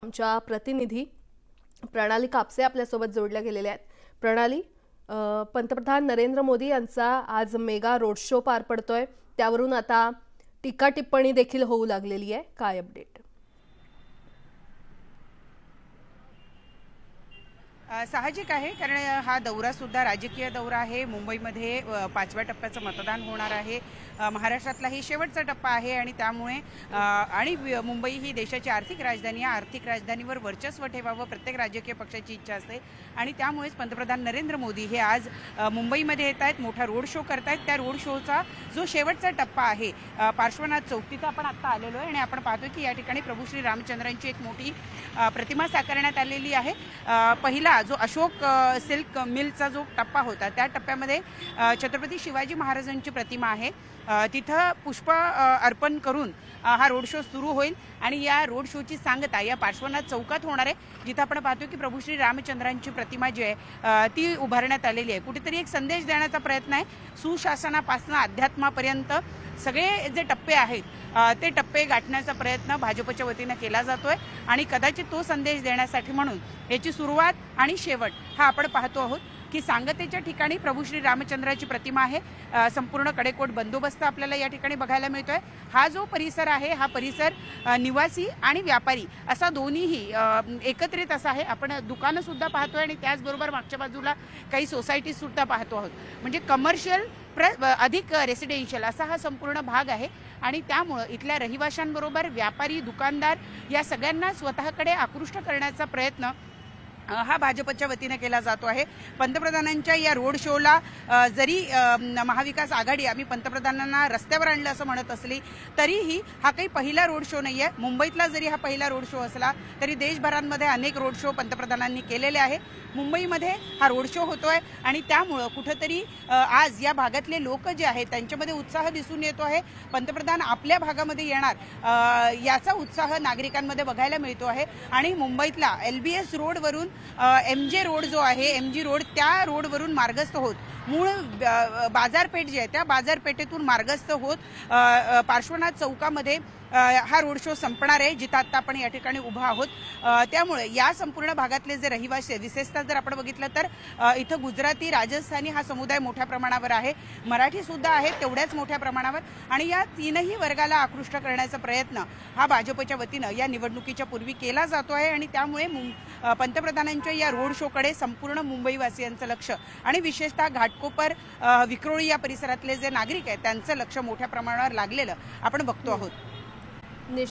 आमच्या प्रतिनिधी प्रणाली कापसे आपल्यासोबत जोडल्या गेलेल्या आहेत। प्रणाली, पंतप्रधान नरेंद्र मोदी यांचा आज मेगा रोड शो पार पडतोय, त्यावरून आता टीका टिप्पणी देखील होऊ लागलेली आहे। काय अपडेट? साहजिक आहे, कारण हा दौरा सुद्धा राजकीय दौरा आहे। मुंबईमध्ये 5व्या टप्प्याचं मतदान होणार आहे। महाराष्ट्रातला ही शेवटचा टप्पा आहे आणि त्यामुळे आणि मुंबई ही देशाची आर्थिक राजधानी आहे। आर्थिक राजधानीवर वर्चस्व ठेवावं प्रत्येक राजकीय पक्षाची इच्छा असते आणि त्यामुळेच पंतप्रधान नरेंद्र मोदी हे आज मुंबईमध्ये येत आहेत, मोठा रोड शो करतायत। त्या रोड शोचा जो शेवटचा टप्पा आहे पार्श्वनाथ चौक, तिथं आपण आता आलेलो आहे आणि आपण पाहतोय की या ठिकाणी प्रभू श्री रामचंद्रांची एक मोठी प्रतिमा साकारण्यात आलेली आहे। पहिला जो अशोक सिल्क मिलचा जो टप्पा होता त्या टप्प्यामध्ये छत्रपती शिवाजी महाराजांची प्रतिमा आहे, तिथं पुष्प अर्पण करून हा रोड शो सुरू होईल आणि या रोड शोची सांगता या पार्श्वनाथ चौकात होणार आहे, जिथं आपण पाहतो की प्रभू श्री रामचंद्रांची प्रतिमा जी आहे ती उभारण्यात आलेली आहे। कुठेतरी एक संदेश देण्याचा प्रयत्न आहे, सुशासनापासून अध्यात्मापर्यंत सगळे जे टप्पे आहेत ते टप्पे गाठण्याचा प्रयत्न भाजपच्या वतीने केला जातोय आणि कदाचित तो संदेश देण्यासाठी म्हणून याची सुरुवात आणि शेवट हा आपण पाहतो आहोत की सांगतेच्या ठिकाणी प्रभू श्री रामचंद्राची प्रतिमा आहे। संपूर्ण कडेकोट बंदोबस्त आपल्याला या ठिकाणी बघायला मिळतोय। हा जो परिसर आहे हा परिसर निवासी आणि व्यापारी असा दोन्हीही एकत्रित असा आहे। आपण दुकानं सुद्धा पाहतोय आणि त्याचबरोबर मागच्या बाजूला काही सोसायटी सुद्धा पाहतो आहोत, म्हणजे कमर्शियल अधिक रेसिडेन्शियल असा हा संपूर्ण भाग आहे आणि त्यामुळे इथल्या रहिवाशांबरोबर व्यापारी दुकानदार या सगळ्यांना स्वतःकडे आकृष्ट करण्याचा प्रयत्न हा भाजपच्या वतीने केला जातो आहे। पंतप्रधानांच्या या रोड शोला जरी महाविकास आघाडी आम्ही पंतप्रधानांना रस्त्यावर आणलं असं म्हणत असली तरीही हा काही पहिला रोड शो नाहीये। मुंबईतला जरी हा पहिला रोड शो असला तरी देशभरांमध्ये अनेक रोड शो पंतप्रधानांनी केलेले आहे। मुंबईमध्ये हा रोड शो होतोय आणि त्यामुळे कुठेतरी आज या भागातले लोक जे आहेत त्यांच्यामध्ये उत्साह दिसून येतो आहे। पंतप्रधान आपल्या भागामध्ये येणार याचा उत्साह नागरिकांमध्ये बघायला मिळतो आहे आणि मुंबईतला LBS रोडवरून MJ रोड जो आहे MG रोड त्या रोडवरून मार्गस्थ होत मूळ बाजारपेठ जी आहे त्या बाजारपेठेतून मार्गस्थ होत पार्श्वनाथ चौकामध्ये हा रोड शो संपणार आहे, जिथं आता आपण या ठिकाणी उभा आहोत। त्यामुळे या संपूर्ण भागातले जे रहिवासी विशेषतः जर आपण बघितलं तर इथं गुजराती राजस्थानी हा समुदाय मोठ्या प्रमाणावर आहे, मराठी सुद्धा आहे तेवढ्याच मोठ्या प्रमाणावर आणि या तीनही वर्गाला आकृष्ट करण्याचा प्रयत्न हा भाजपच्या वतीनं या निवडणुकीच्या पूर्वी केला जातो आहे आणि त्यामुळे पंतप्रधानांच्या या रोड शोकडे संपूर्ण मुंबईवासियांचं लक्ष आणि विशेषतः घाटकोपर विक्रोळी या परिसरातले जे नागरिक आहेत त्यांचं लक्ष मोठ्या प्रमाणावर लागलेलं आपण बघतो आहोत।